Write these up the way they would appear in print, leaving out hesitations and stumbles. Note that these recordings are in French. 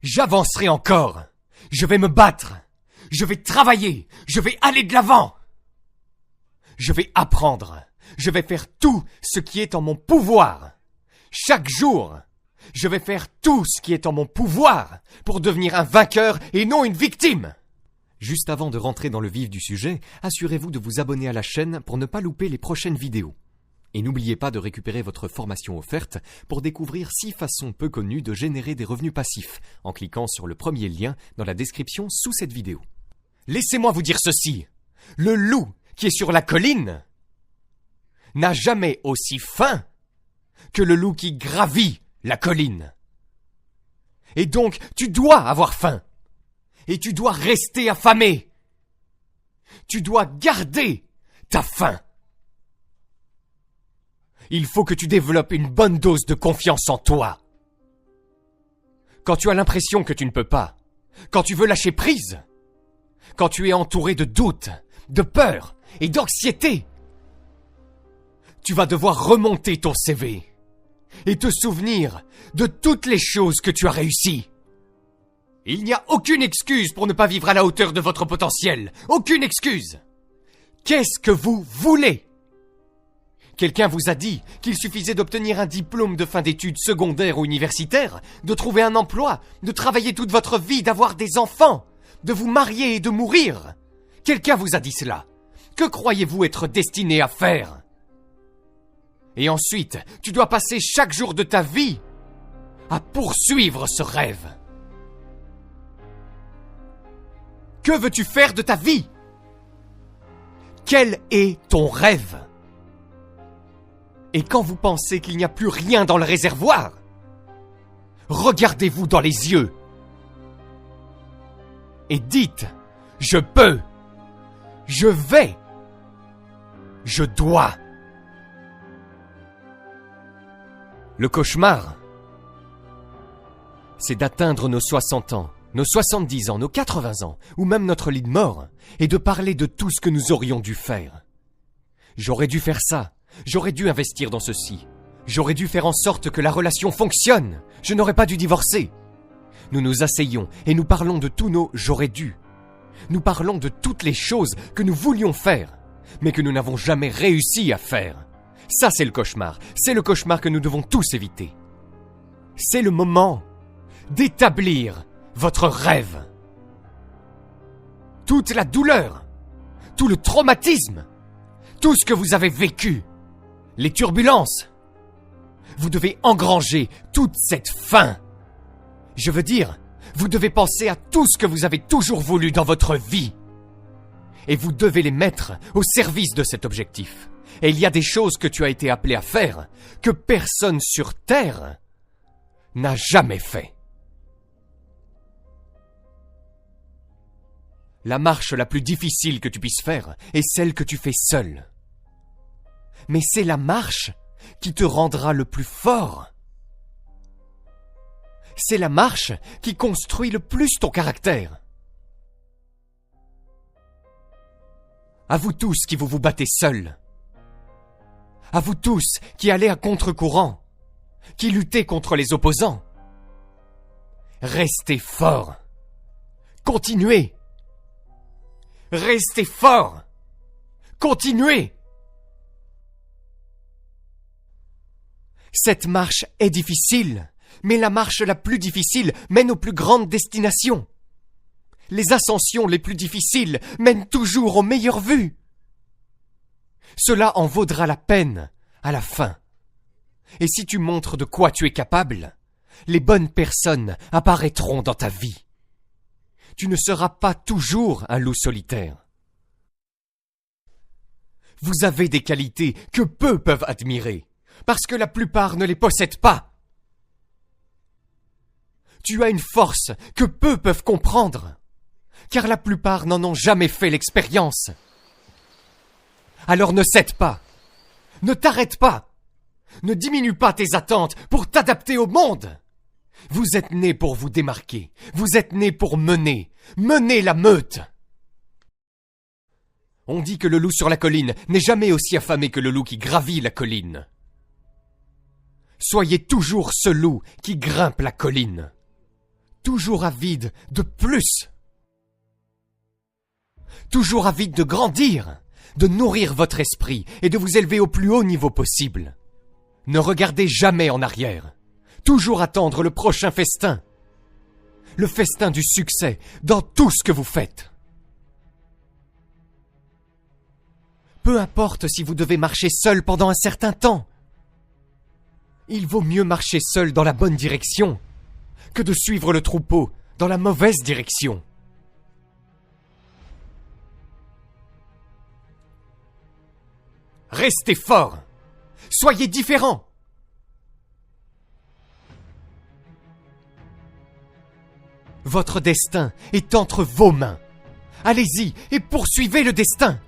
J'avancerai encore. Je vais me battre. Je vais travailler. Je vais aller de l'avant. Je vais apprendre. Je vais faire tout ce qui est en mon pouvoir. Chaque jour, je vais faire tout ce qui est en mon pouvoir pour devenir un vainqueur et non une victime. Juste avant de rentrer dans le vif du sujet, assurez-vous de vous abonner à la chaîne pour ne pas louper les prochaines vidéos. Et n'oubliez pas de récupérer votre formation offerte pour découvrir 6 façons peu connues de générer des revenus passifs en cliquant sur le premier lien dans la description sous cette vidéo. Laissez-moi vous dire ceci. Le loup qui est sur la colline n'a jamais aussi faim que le loup qui gravit la colline. Et donc, tu dois avoir faim. Et tu dois rester affamé. Tu dois garder ta faim. Il faut que tu développes une bonne dose de confiance en toi. Quand tu as l'impression que tu ne peux pas, quand tu veux lâcher prise, quand tu es entouré de doutes, de peur et d'anxiété, tu vas devoir remonter ton CV et te souvenir de toutes les choses que tu as réussies. Il n'y a aucune excuse pour ne pas vivre à la hauteur de votre potentiel. Aucune excuse. Qu'est-ce que vous voulez ? Quelqu'un vous a dit qu'il suffisait d'obtenir un diplôme de fin d'études secondaires ou universitaires, de trouver un emploi, de travailler toute votre vie, d'avoir des enfants, de vous marier et de mourir. Quelqu'un vous a dit cela. Que croyez-vous être destiné à faire ? Et ensuite, tu dois passer chaque jour de ta vie à poursuivre ce rêve. Que veux-tu faire de ta vie ? Quel est ton rêve ? Et quand vous pensez qu'il n'y a plus rien dans le réservoir, regardez-vous dans les yeux et dites « Je peux, je vais, je dois ». Le cauchemar, c'est d'atteindre nos 60 ans, nos 70 ans, nos 80 ans, ou même notre lit de mort, et de parler de tout ce que nous aurions dû faire. J'aurais dû faire ça. J'aurais dû investir dans ceci. J'aurais dû faire en sorte que la relation fonctionne. Je n'aurais pas dû divorcer. Nous nous asseyons et nous parlons de tous nos « j'aurais dû ». Nous parlons de toutes les choses que nous voulions faire, mais que nous n'avons jamais réussi à faire. Ça, c'est le cauchemar. C'est le cauchemar que nous devons tous éviter. C'est le moment d'établir votre rêve. Toute la douleur, tout le traumatisme, tout ce que vous avez vécu, les turbulences. Vous devez engranger toute cette faim. Je veux dire, vous devez penser à tout ce que vous avez toujours voulu dans votre vie. Et vous devez les mettre au service de cet objectif. Et il y a des choses que tu as été appelé à faire que personne sur Terre n'a jamais fait. La marche la plus difficile que tu puisses faire est celle que tu fais seul. Mais c'est la marche qui te rendra le plus fort. C'est la marche qui construit le plus ton caractère. À vous tous qui vous battez seuls. À vous tous qui allez à contre-courant, qui luttez contre les opposants. Restez forts. Continuez. Restez forts. Continuez. Cette marche est difficile, mais la marche la plus difficile mène aux plus grandes destinations. Les ascensions les plus difficiles mènent toujours aux meilleures vues. Cela en vaudra la peine à la fin. Et si tu montres de quoi tu es capable, les bonnes personnes apparaîtront dans ta vie. Tu ne seras pas toujours un loup solitaire. Vous avez des qualités que peu peuvent admirer, parce que la plupart ne les possèdent pas. Tu as une force que peu peuvent comprendre, car la plupart n'en ont jamais fait l'expérience. Alors ne cède pas, ne t'arrête pas, ne diminue pas tes attentes pour t'adapter au monde. Vous êtes né pour vous démarquer, vous êtes né pour mener la meute. On dit que le loup sur la colline n'est jamais aussi affamé que le loup qui gravit la colline. Soyez toujours ce loup qui grimpe la colline. toujours avide de plus, toujours avide de grandir, de nourrir votre esprit et de vous élever au plus haut niveau possible. Ne regardez jamais en arrière, toujours attendre le prochain festin, le festin du succès dans tout ce que vous faites. Peu importe si vous devez marcher seul pendant un certain temps. Il vaut mieux marcher seul dans la bonne direction que de suivre le troupeau dans la mauvaise direction. Restez fort. Soyez différents. Votre destin est entre vos mains. Allez-y et poursuivez le destin.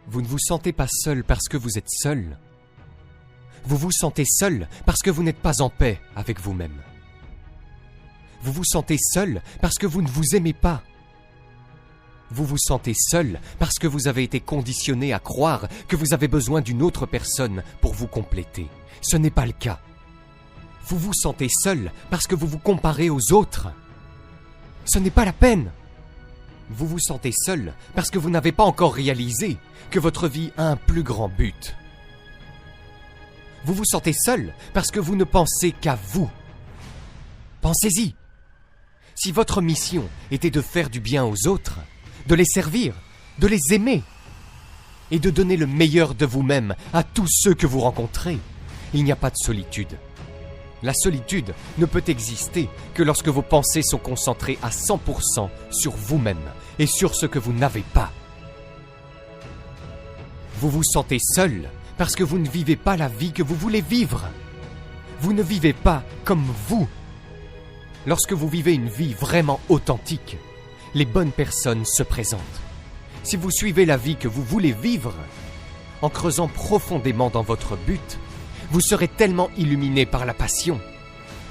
Vous ne vous sentez pas seul parce que vous êtes seul. Vous vous sentez seul parce que vous n'êtes pas en paix avec vous-même. Vous vous sentez seul parce que vous ne vous aimez pas. Vous vous sentez seul parce que vous avez été conditionné à croire que vous avez besoin d'une autre personne pour vous compléter. Ce n'est pas le cas. Vous vous sentez seul parce que vous vous comparez aux autres. Ce n'est pas la peine. Vous vous sentez seul parce que vous n'avez pas encore réalisé que votre vie a un plus grand but. Vous vous sentez seul parce que vous ne pensez qu'à vous. Pensez-y. Si votre mission était de faire du bien aux autres, de les servir, de les aimer et de donner le meilleur de vous-même à tous ceux que vous rencontrez, il n'y a pas de solitude. La solitude ne peut exister que lorsque vos pensées sont concentrées à 100% sur vous-même et sur ce que vous n'avez pas. Vous vous sentez seul parce que vous ne vivez pas la vie que vous voulez vivre. Vous ne vivez pas comme vous. Lorsque vous vivez une vie vraiment authentique, les bonnes personnes se présentent. Si vous suivez la vie que vous voulez vivre, en creusant profondément dans votre but, vous serez tellement illuminé par la passion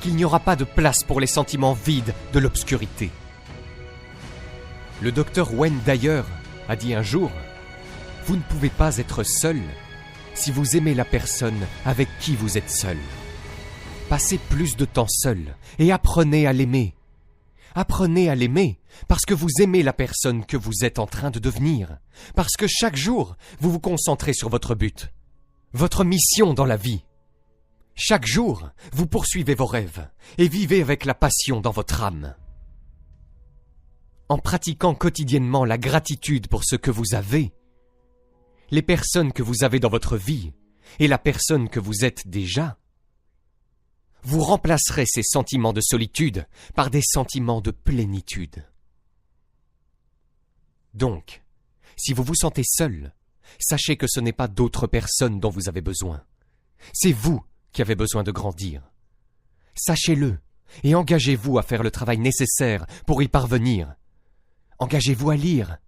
qu'il n'y aura pas de place pour les sentiments vides de l'obscurité. Le docteur Wayne Dyer a dit un jour « Vous ne pouvez pas être seul si vous aimez la personne avec qui vous êtes seul. Passez plus de temps seul et apprenez à l'aimer. Apprenez à l'aimer parce que vous aimez la personne que vous êtes en train de devenir, parce que chaque jour, vous vous concentrez sur votre but, votre mission dans la vie. Chaque jour, vous poursuivez vos rêves et vivez avec la passion dans votre âme. En pratiquant quotidiennement la gratitude pour ce que vous avez, les personnes que vous avez dans votre vie et la personne que vous êtes déjà, vous remplacerez ces sentiments de solitude par des sentiments de plénitude. Donc, si vous vous sentez seul, sachez que ce n'est pas d'autres personnes dont vous avez besoin. C'est vous qui avez besoin de grandir. Sachez-le et engagez-vous à faire le travail nécessaire pour y parvenir. Engagez-vous à lire,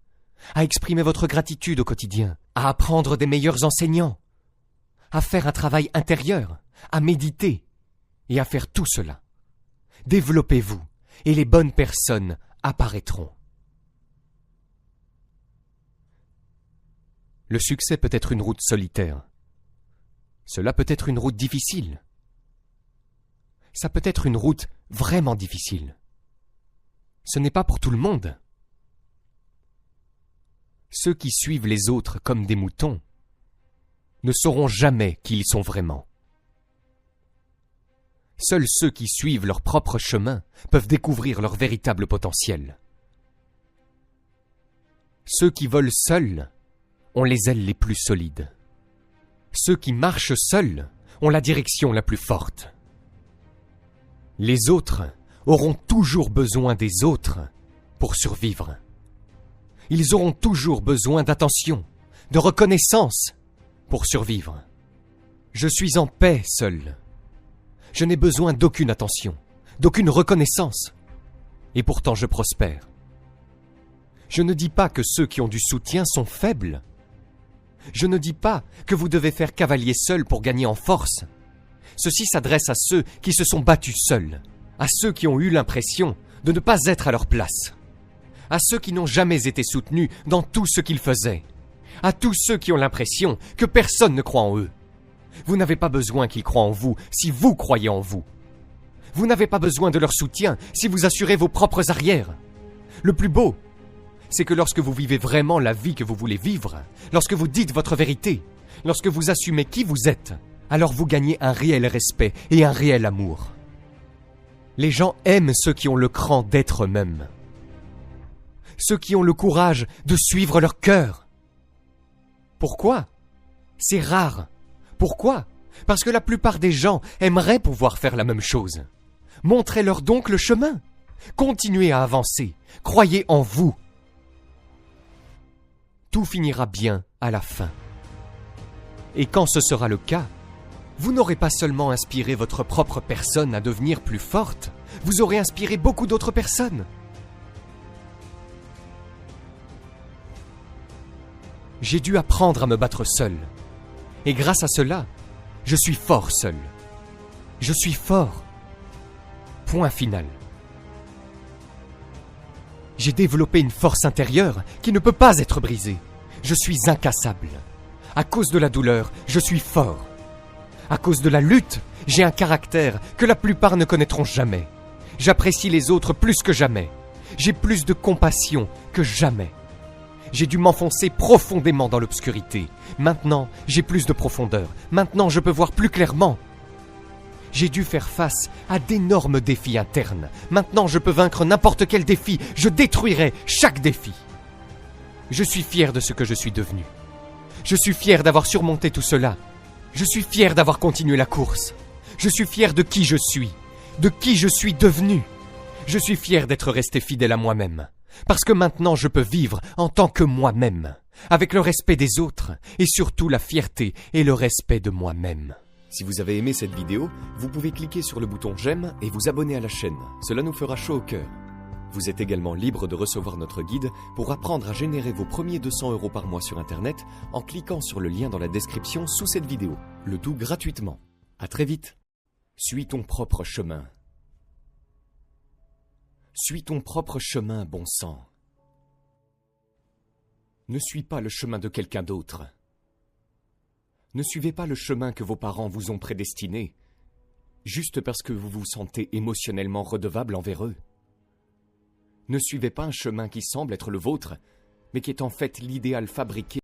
à exprimer votre gratitude au quotidien, à apprendre des meilleurs enseignants, à faire un travail intérieur, à méditer et à faire tout cela. Développez-vous et les bonnes personnes apparaîtront. Le succès peut être une route solitaire. Cela peut être une route difficile. Ça peut être une route vraiment difficile. Ce n'est pas pour tout le monde. Ceux qui suivent les autres comme des moutons ne sauront jamais qui ils sont vraiment. Seuls ceux qui suivent leur propre chemin peuvent découvrir leur véritable potentiel. Ceux qui volent seuls ont les ailes les plus solides. Ceux qui marchent seuls ont la direction la plus forte. Les autres auront toujours besoin des autres pour survivre. Ils auront toujours besoin d'attention, de reconnaissance pour survivre. Je suis en paix seul. Je n'ai besoin d'aucune attention, d'aucune reconnaissance. Et pourtant je prospère. Je ne dis pas que ceux qui ont du soutien sont faibles. Je ne dis pas que vous devez faire cavalier seul pour gagner en force. Ceci s'adresse à ceux qui se sont battus seuls, à ceux qui ont eu l'impression de ne pas être à leur place, à ceux qui n'ont jamais été soutenus dans tout ce qu'ils faisaient, à tous ceux qui ont l'impression que personne ne croit en eux. Vous n'avez pas besoin qu'ils croient en vous si vous croyez en vous. Vous n'avez pas besoin de leur soutien si vous assurez vos propres arrières. Le plus beau, c'est que lorsque vous vivez vraiment la vie que vous voulez vivre, lorsque vous dites votre vérité, lorsque vous assumez qui vous êtes, alors vous gagnez un réel respect et un réel amour. Les gens aiment ceux qui ont le cran d'être eux-mêmes. Ceux qui ont le courage de suivre leur cœur. Pourquoi? C'est rare. Pourquoi? Parce que la plupart des gens aimeraient pouvoir faire la même chose. Montrez-leur donc le chemin. Continuez à avancer. Croyez en vous. Tout finira bien à la fin. Et quand ce sera le cas, vous n'aurez pas seulement inspiré votre propre personne à devenir plus forte, vous aurez inspiré beaucoup d'autres personnes. J'ai dû apprendre à me battre seul. Et grâce à cela, je suis fort seul. Je suis fort. Point final. J'ai développé une force intérieure qui ne peut pas être brisée. Je suis incassable. À cause de la douleur, je suis fort. À cause de la lutte, j'ai un caractère que la plupart ne connaîtront jamais. J'apprécie les autres plus que jamais. J'ai plus de compassion que jamais. J'ai dû m'enfoncer profondément dans l'obscurité. Maintenant, j'ai plus de profondeur. Maintenant, je peux voir plus clairement. J'ai dû faire face à d'énormes défis internes. Maintenant, je peux vaincre n'importe quel défi. Je détruirai chaque défi. Je suis fier de ce que je suis devenu. Je suis fier d'avoir surmonté tout cela. Je suis fier d'avoir continué la course. Je suis fier de qui je suis devenu. Je suis fier d'être resté fidèle à moi-même. Parce que maintenant je peux vivre en tant que moi-même, avec le respect des autres et surtout la fierté et le respect de moi-même. Si vous avez aimé cette vidéo, vous pouvez cliquer sur le bouton j'aime et vous abonner à la chaîne. Cela nous fera chaud au cœur. Vous êtes également libre de recevoir notre guide pour apprendre à générer vos premiers 200 € par mois sur Internet en cliquant sur le lien dans la description sous cette vidéo. Le tout gratuitement. À très vite. Suis ton propre chemin. Suis ton propre chemin, bon sang. Ne suis pas le chemin de quelqu'un d'autre. Ne suivez pas le chemin que vos parents vous ont prédestiné, juste parce que vous vous sentez émotionnellement redevable envers eux. Ne suivez pas un chemin qui semble être le vôtre, mais qui est en fait l'idéal fabriqué